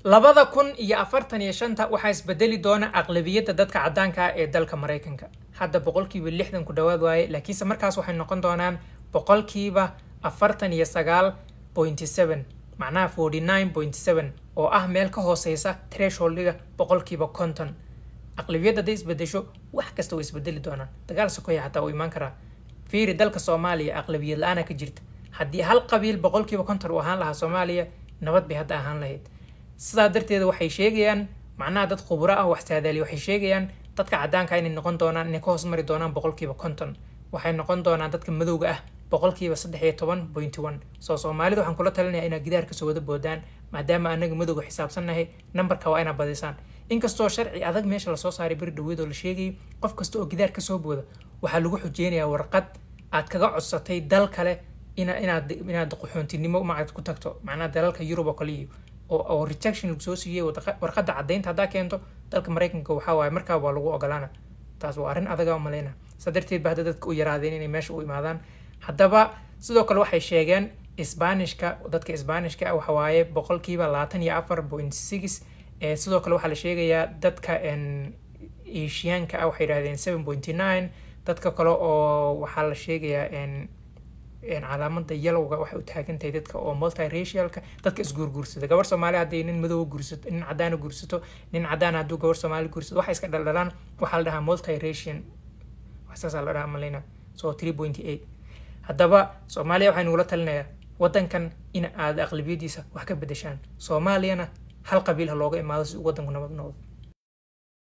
labada kun iyo afartan iyo shanta waxaa isbedeli doona aqlabiyadda dadka caddaanka ah ee dalka Mareykanka. Hadda boqolkiiba 60 ku dhawaad waaye, laakiinse markaas waxay noqon doonaan boqolkiiba 49.7, macnaha 49.7 oo ah meel ka hooseysa thresholdiga boqolkiiba 50. aqlabiyadda day isbedesho wax kasta way isbedeli doonaan. Dagaal sokoy xataa uu iman karaa. fiiri dalka Soomaaliya aqlabiyad la'aan ka jirta. haddii hal qabiil boqolkiiba 50 uu ahaan lahaa Soomaaliya, nabad bay hadda ahaan lahayd. sidaa darteed waxay sheegayaan macnaha dad khubaro ah wax saadaali waxay sheegayaan dadka caddaanka inay noqon doonaan inay ka hoos mari doonaan boqolkiiba 50. waxay noqon doonaan dadka madowga ah boqolkiiba 13.1. Soomaalidu waxaan kula talinayaa inay gidaar ka soo wada boodaan maadaama anaga madowga xisaabsanahay numberka waa ina badisaan. inkastoo sharci adag meesha la soo saaray bari dhaweed oo la sheegay qof kasta oo gidaar ka soo booda waxa lagu xujeenayaa warqad aad kaga codsatay dal kale inaad qaxoontinimo ma ku tagto, macnaha dalalka Yurub oo kale oo rejection lagu soo siiyay warqadda caddeynta hadaa keento dalka Mareykanka waxa waaye markaa waa lagu ogolaana. taas waa arrin adag oo maleena sadarteed baa dadka u yaraadeen inay meesha u imaadaan. haddaba sidoo kale waxay sheegeen Isbaanishka dadka Isbaanishka waxa waaye boqolkiiba 24.6. sidoo kale waxa la sheegayaa dadka Asianka waxay yiraahdeen 7.9. dadka kale oo waxa la sheegayaa calaamada yelowga waxay u taagantahay dadka oo multiracialka dadka isguurguursada. gabar Soomaali haday nin madow guursato, nin cadaan guursato, nin cadaan haduu gabar Soomaali guursato waxay iska dhaldhalaan waxa la dhahaa multiracial. waxaas la dhahaa maleyna 3.8. haddaba Soomaaliya waxay nugula talinayaa wadankan in aad aqlabiyadiisa wax ka bedeshaan. Soomaaliyana hal qabiil ha looga imaado si wadanku nabad noqdo.